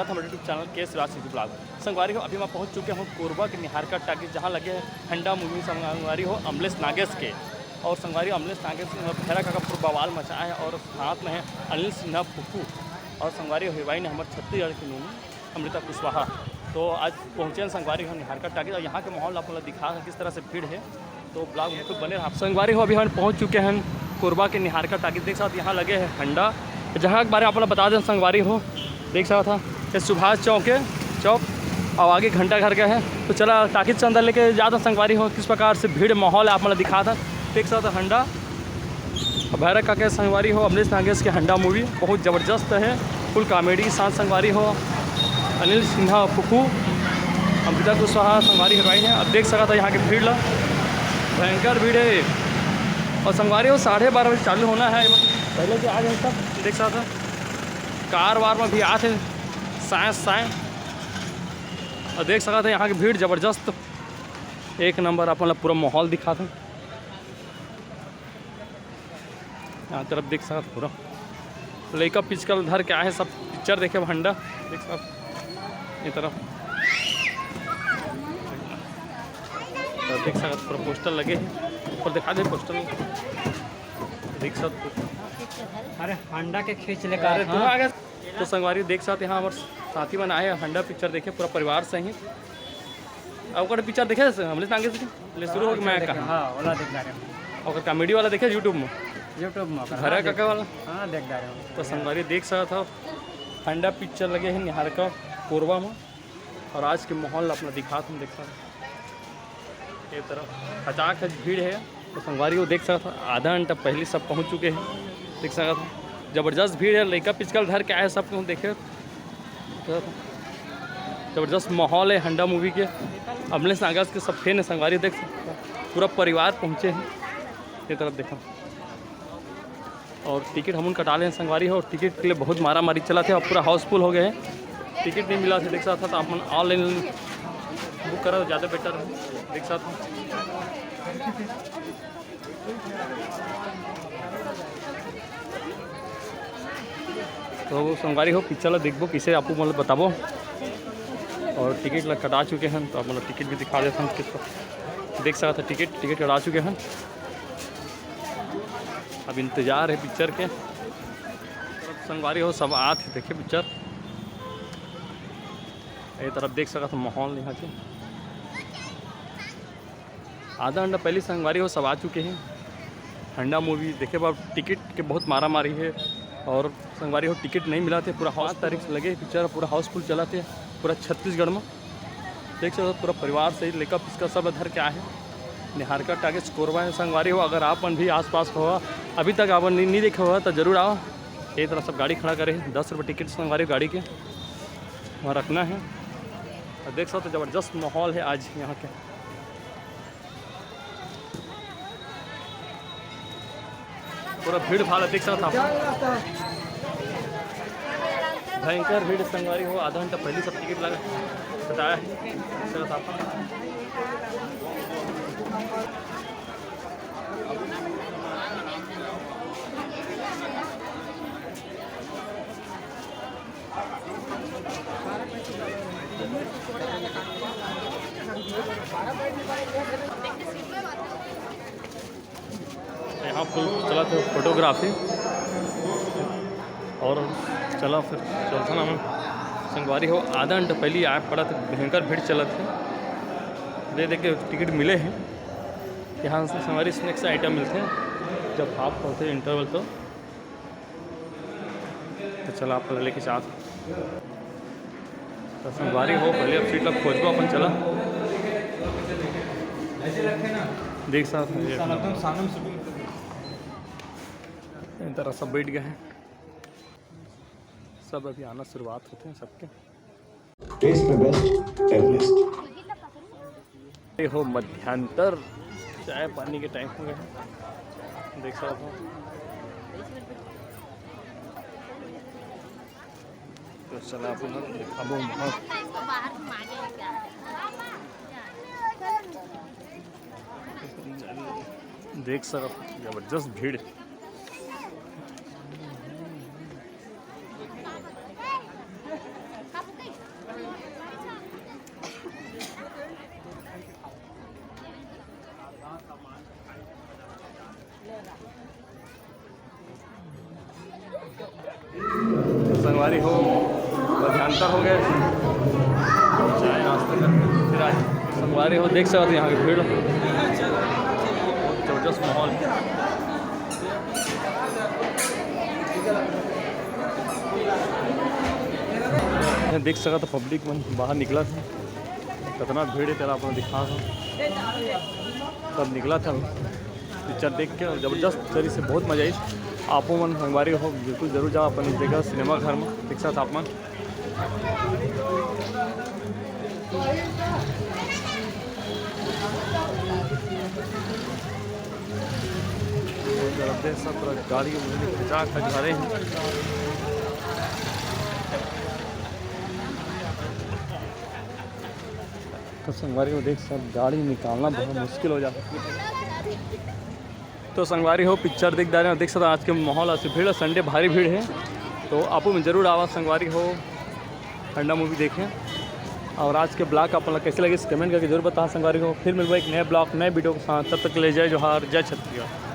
स्वागत है हमारे यूट्यूब चैनल के शिवराज सिटी ब्लॉग। संगवारी हो अभी मैं पहुंच चुके हूँ कोरबा के निहारका टाकीज, जहाँ लगे हैं हंडा मूवी संगवारी हो अमलेश नागेश के। और संगवारी अमलेश नागेश भैरा का पूरा बवाल मचाया है और साथ में है अनिल सिन्हा फुफू और संगवारी हीरोइन है हमारे छत्तीसगढ़ की नूनी अमृता कुशवाहा। तो आज पहुँचे हैं संगवारी हो निहारका टाकीज और यहाँ के माहौल आपको दिखा है किस तरह से भीड़ है, तो ब्लॉग में बने रहा। संगवारी हो अभी हम पहुँच चुके हैं कोरबा के निहारका टाकीज। देख साथ यहाँ लगे हैं हंडा, जहाँ के बारे में आप बता दें संगवारी हो देख सकता था ये सुभाष चौक और आगे घंटा घर का है। तो चला टाकीज से अंदर लेके जाता संगवारी हो किस प्रकार से भीड़ माहौल है आप मतलब दिखा था। देख सकता था हंडा भैरव का संगवारी हो अमलेश नागेश के हंडा मूवी बहुत ज़बरदस्त है, फुल कॉमेडी साथ संगवारी हो अनिल सिन्हा फुफू अमृता कुशवाहा संगवारी हीरोइन है। अब देख सकता था यहाँ की भीड़ ला भयंकर भीड़ है और संगवारी हो 12:30 बजे चालू होना है। पहले के आ जाए सब देख सकता था कार वार में भी आते साए और देख सकते थे यहाँ की भीड़ ज़बरदस्त एक नंबर आप मतलब पूरा माहौल दिखाते यहाँ तरफ देख सकते पूरा लड़का पिचकल धर के आए सब पिक्चर देखे हंडा देख सकते ये तरफ तो देख सकते पूरा पोस्टर लगे हैं ऊपर दिखा दे पोस्टर देख सकते अरे हंडा के खींच लेकर तुम आ गए। तो संगवारी देख सकते यहाँ हमारे साथी मन आए हंडा पिक्चर देखे पूरा परिवार से ही। और पिक्चर देखे अमलेश नागेश के शुरू हो मैं कहा हाँ वाला देख रहे हो और कॉमेडी वाला देखे यूट्यूब में भैरव काका वाला हाँ देख रहे हो। तो संगवारी देख सकता था हंडा पिक्चर लगे हैं निहारका कोरबा में और आज के माहौल अपना दिखा तुम देख सकते ये तरफ खचाक भीड़ है। तो संगवारी को देख सकता था आधा घंटा पहले सब पहुँच चुके हैं देख सकता था ज़बरदस्त भीड़ है लड़का पिचकल धर के आए सब क्यों देखे ज़बरदस्त माहौल है हंडा मूवी के अमलेश नागेश के सब फैन है संगवारी देख सकते पूरा परिवार पहुँचे हैं ये तरफ देखा और टिकट हम कटा लें संगवारी है और टिकट के लिए बहुत मारा मारी चला थे और पूरा हाउसफुल हो गए हैं टिकट नहीं मिला था देख सकता था तो अपन ऑनलाइन बुक करा तो ज़्यादा बेटर है देख सकता तो संगवारी हो पिक्चर देखो किसे आपको मतलब बताबो और टिकट कटा चुके हैं तो आप मतलब टिकट भी दिखा देते हैं किसको देख सकता था टिकट कटा चुके हैं। अब इंतज़ार है पिक्चर के संगवारी हो सब आते देखे पिक्चर ये तरफ देख सकता था माहौल यहाँ के आधा घंटा पहले संगवारी हो सब आ चुके हैं हंडा मूवी देखे बाद टिकट के बहुत मारा मारी है और संगवारी हो टिकट नहीं मिला थे पूरा 5 तारीख से लगे पिक्चर पूरा हाउसफुल चला थे पूरा छत्तीसगढ़ में देख सकते पूरा परिवार से लेकर पिसका सब धर के आए हैं निहारका टाकीज कोरबा है संगवारी हो। अगर आप भी आसपास हो अभी तक आप नहीं देखा हुआ तो ज़रूर आओ। ये तरह सब गाड़ी खड़ा करे 10 रुपये टिकट संगवारी गाड़ी के वहाँ रखना है और देख सकते ज़बरदस्त माहौल है आज यहाँ के पूरा भीड़ भाड़ देख सकता था भयंकर भीड़ संगवारी हो आधा घंटा पहले सब टिकट लगा बताया है यहाँ फुल चला था फोटोग्राफी और चला फिर चलता ना संगवारी हो आधा घंटा पहले आए पड़ा तो भयंकर भीड़ चला थे देख के टिकट मिले हैं यहाँ से संगवारी स्नैक्स आइटम मिलते हैं जब हाफ होते हैं इंटरवल तो चला आप पहले लेके साथ तो संगवारी हो पहले अब सीट लग खोजबो अपन चला देख सकते इन तरह सब बैठ गए हैं सब अभी आना शुरुआत होते हैं सबके टेस्ट में बेस्ट एवरेस्ट हो मध्यांतर चाय पानी के टाइम हो गए देख सकते हो तो चला अब देख सकते जबरदस्त भीड़ संगवारी हो मध्यांतर हो गए, चाय नाश्ता कर फिर आए। संगवारी हो देख सकते यहाँ की भीड़, जबरदस्त माहौल। देख सका तो पब्लिक मन बाहर निकला था, कितना भीड़ है तेरा अपना दिखा था, तब निकला था पिक्चर देख के। ज़बरदस्त तरीके से बहुत मजा आई। आपो मन संगवारी हो बिल्कुल जरूर जाओ अपन जगह सिनेमा घर में देख सकते तापमान। सब गाड़ी खिंचा खा रहे हैं। तो संगवारी हो देख सब गाड़ी निकालना बहुत मुश्किल हो जाता है। तो संगवारी हो पिक्चर देख रहे हो, देख सकते आज के माहौल ऐसे भीड़ है, संडे भारी भीड़ है। तो आपको में ज़रूर आवाज़ संगवारी हो हंडा मूवी देखें। और आज के ब्लॉग आप लोग कैसे लगे कमेंट करके जरूर बता संगवारी हो। फिर मिलवा एक नए ब्लॉग नए वीडियो के साथ, तब तक ले जय जोहार जय छत्तीसगढ़।